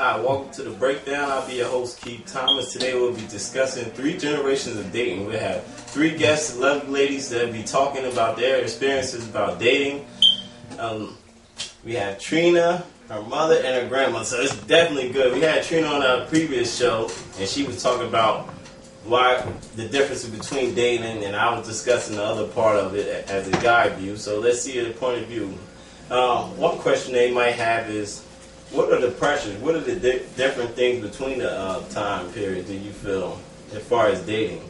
Hi, welcome to the Breakdown. I'll be your host, Keith Thomas. Today we'll be discussing 3 generations of dating. We'll have 3 guests, lovely ladies that will be talking about their experiences about dating. We have Trina, her mother, and her grandmother, so it's definitely good. We had Trina on our previous show, and she was talking about why the difference between dating, and I was discussing the other part of it as a guy view. So let's see the point of view. One question they might have is, what are the pressures? What are the different things between the time period do you feel as far as dating?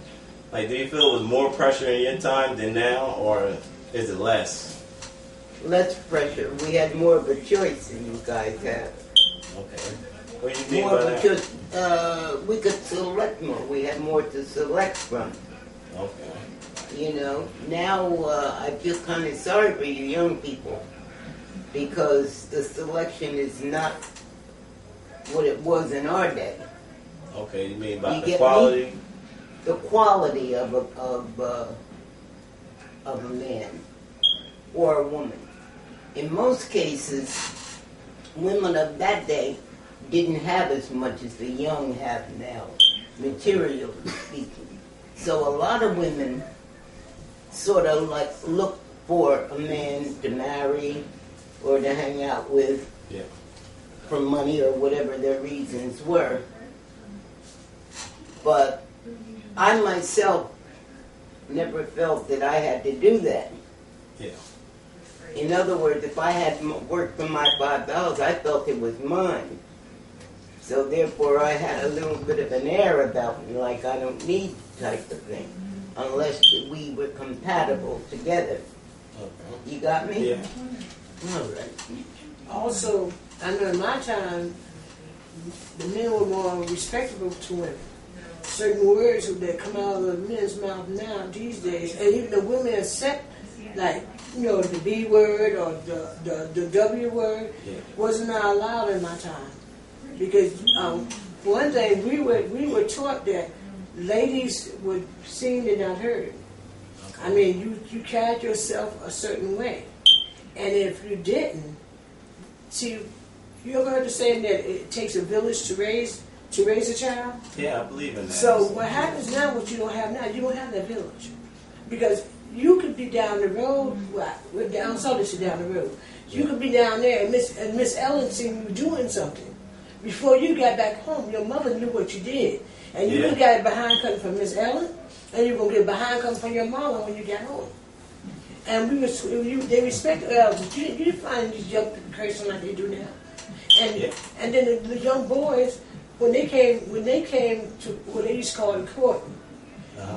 Like, do you feel it was more pressure in your time than now, or is it less? Less pressure. We had more of a choice than you guys have. Okay. What do you mean More by that? because we could select more. We had more to select from. Okay. You know, now I feel kind of sorry for you young people because the selection is not what it was in our day. Okay, you mean by You the get quality? me? The quality of a man or a woman. In most cases, women of that day didn't have as much as the young have now, materially speaking. So a lot of women sort of like look for a man to marry or to hang out with for money or whatever their reasons were. But I myself never felt that I had to do that. Yeah. In other words, if I had worked for my $5, I felt it was mine. So therefore, I had a little bit of an air about me, like I don't need type of thing, unless we were compatible together. Okay. You got me? Yeah. All right. Also, I know in my time, the men were more respectable to women. Certain words that come out of the men's mouth now, these days, and even the women accept, like, you know, the B word or the W word, wasn't not allowed in my time. Because one thing, we were taught that ladies were seen and not heard. I mean, you carried yourself a certain way. And if you didn't, see, you ever heard the saying that it takes a village to raise a child? Yeah, I believe in that. So what happens now, what you don't have now, you don't have that village. Because you could be down the road, we're down Southern down the road. You could be down there and Miss Ellen seen you doing something. Before you got back home, your mother knew what you did. And you got it behind coming from Miss Ellen, and you're going to get behind coming from your mama when you got home. And they respect the elders. You didn't find these young people cursing like they do now. And then the young boys, when they came to what they used to call the court,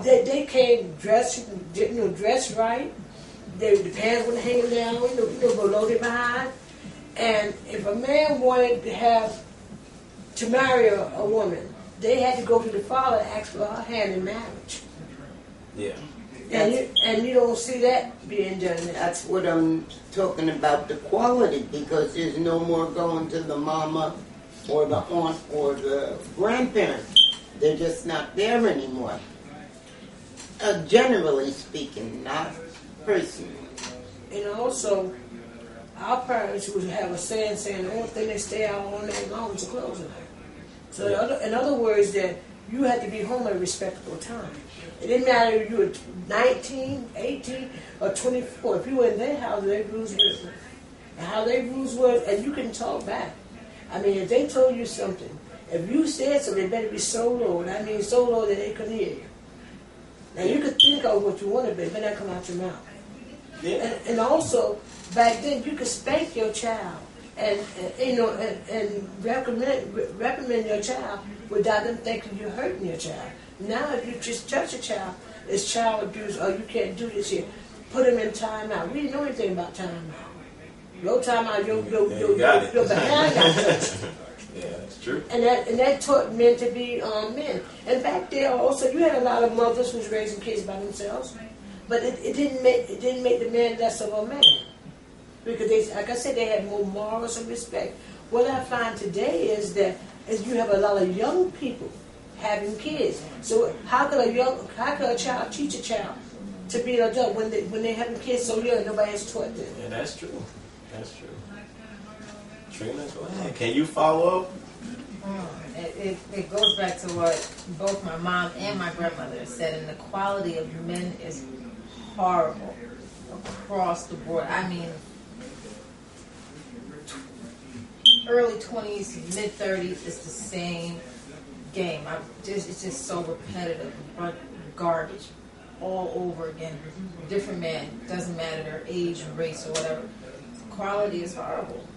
they came dressed right. The pants weren't hanging down, below their behind. And if a man wanted to marry a woman, they had to go to the father and ask for her hand in marriage. Yeah. And you don't see that being done now. That's what I'm talking about, the quality, because there's no more going to the mama or the aunt or the grandparents. They're just not there anymore. Generally speaking, not personally. And also, our parents would have a saying the only thing they stay out all night long is the clothes on. So in other words, that you had to be home at a respectable time. It didn't matter if you were 19, 18, or 24. If you were in their house, their rules were different. And how their rules were, and you can talk back. I mean, if they told you something, if you said something, it better be so low. That means so low that they couldn't hear you. Now, you could think of what you wanted, but it better not come out your mouth. Yeah. And also, back then, you could spank your child and recommend your child without them thinking you're hurting your child. Now, if you just touch a child, it's child abuse. Oh, you can't do this here. Put him in timeout. We didn't know anything about timeout. Your timeout, your behind got touched. Yeah, that's true. And that taught men to be men. And back there also, you had a lot of mothers who was raising kids by themselves, but it didn't make the man less of a man, because they, like I said, they had more morals and respect. What I find today is you have a lot of young people having kids. So how could a child teach a child to be an adult when they having kids so young? Nobody has taught them. Yeah, that's true. That's true. Trina, go ahead. Can you follow up? It goes back to what both my mom and my grandmother said, and the quality of men is horrible across the board. I mean, early 20s, mid 30s, it's the same game. It's just so repetitive, garbage, all over again. Different man, doesn't matter their age or race or whatever. The quality is horrible.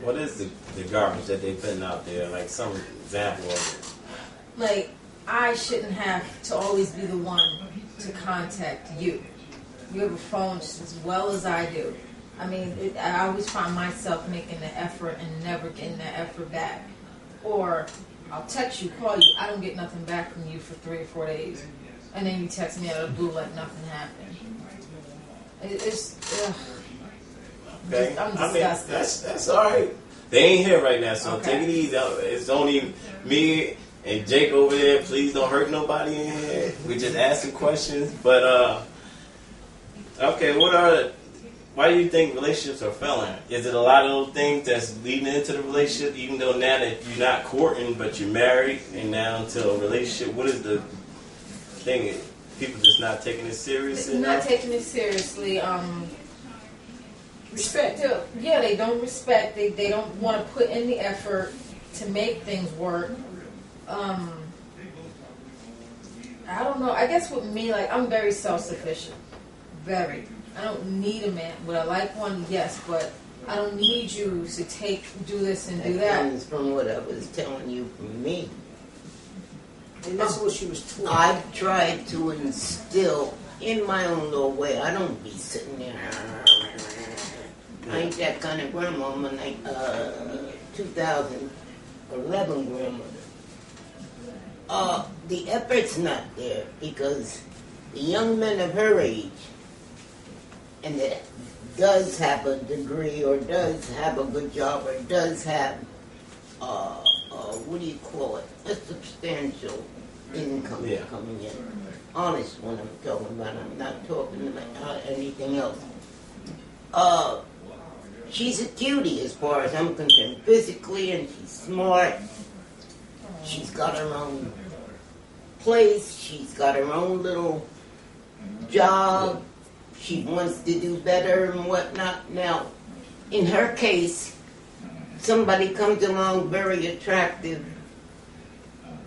What is the garbage that they putting out there? Like some example of it. Like, I shouldn't have to always be the one to contact you. You have a phone just as well as I do. I mean, I always find myself making the effort and never getting that effort back. Or I'll text you, call you, I don't get nothing back from you for 3 or 4 days. And then you text me out of the blue like nothing happened. It's Okay, I'm I mean, disgusted. that's all right. They ain't here right now, so Okay. take it easy. It's only me and Jake over there. Please don't hurt nobody in here. We just asking questions. But okay, why do you think relationships are failing? Is it a lot of those things that's leading into the relationship, even though now that you're not courting but you're married and now into a relationship? What is the thing? People just not taking it serious not enough? taking it seriously. Respect. Yeah, they don't respect. They don't want to put in the effort to make things work. I don't know. I guess with me, like, I'm very self-sufficient. Very. I don't need a man. Would I like one? Yes, but I don't need you to do this and do That that. comes from what I was telling you from me. And that's what she was taught. I've tried to instill in my own little way. I don't be sitting there. I ain't that kind of grandma. I'm like 2011 grandmother. The effort's not there because the young men of her age and that does have a degree or does have a good job or does have what do you call it? A substantial income Yeah. coming in. Honest one I'm talking about. I'm not talking about anything else. She's a cutie as far as I'm concerned, physically, and she's smart. She's got her own place. She's got her own little job. She wants to do better and whatnot. Now, in her case, somebody comes along very attractive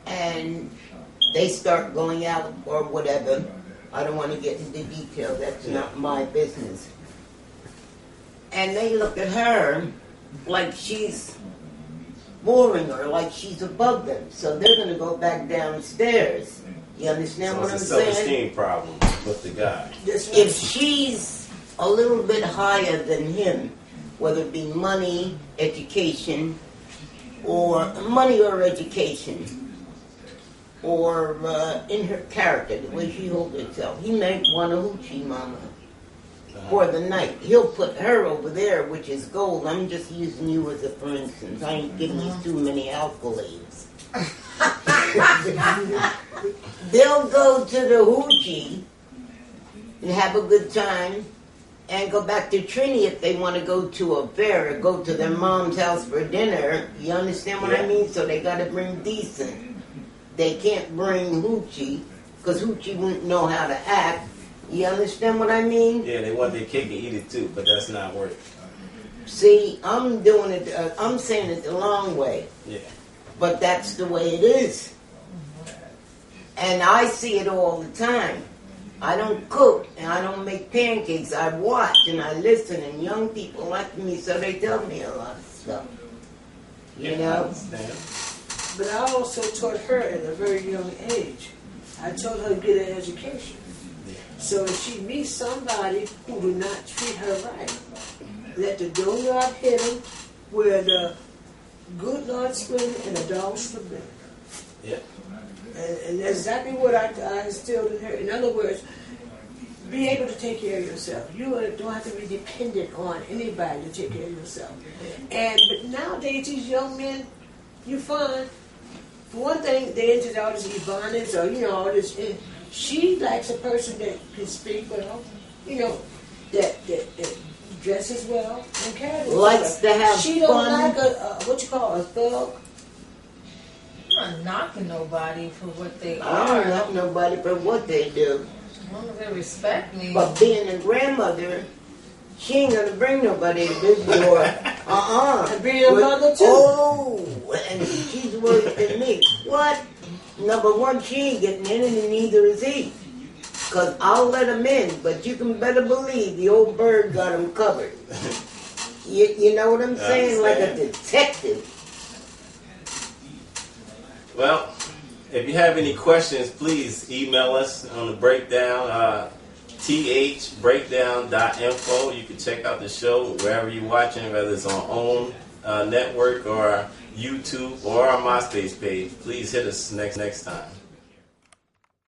and they start going out or whatever. I don't want to get into detail. That's not my business. And they look at her like she's boring or like she's above them. So they're going to go back downstairs. You understand So what I'm it's a saying? self-esteem problem with the guy. If she's a little bit higher than him, whether it be money, education, or education, or in her character, the way she holds herself, he may want a hoochie mama for the night. He'll put her over there, which is gold. I'm just using you as a for instance. I ain't giving you too many accolades. They'll go to the hoochie and have a good time and go back to Trini if they want to go to a fair or go to their mom's house for dinner. You understand what I mean? So they got to bring decent. They can't bring hoochie because hoochie wouldn't know how to act. You understand what I mean? Yeah, they want their cake and eat it too, but that's not working. See, I'm doing it, I'm saying it the long way. Yeah. But that's the way it is. And I see it all the time. I don't cook and I don't make pancakes. I watch and I listen, and young people like me, so they tell me a lot of stuff. You I know? understand. But I also taught her at a very young age. I told her to get an education. So if she meets somebody who do not treat her right, let the dooryard hit him where the good Lord swim and the dog swim in. Yeah. And that's exactly what I instilled in her. In other words, be able to take care of yourself. You don't have to be dependent on anybody to take care of yourself. But nowadays, these young men, you find, for one thing, they into all this ebonics or all this. She likes a person that can speak well, that dresses well and carries herself. Likes to have She don't fun. like a thug. not knocking nobody for what they I are. don't knock nobody for what they do. As long as they respect me. But being a grandmother, she ain't gonna bring nobody to this door. And being a mother too. Oh, and she's worse than me. What? Number one, she ain't getting in, and neither is he. Because I'll let him in, but you can better believe the old bird got him covered. You know what I'm saying? Like a detective. Well, if you have any questions, please email us on the breakdown, thbreakdown.info. You can check out the show wherever you're watching, whether it's on OWN network or YouTube or our MySpace page. Please hit us next time.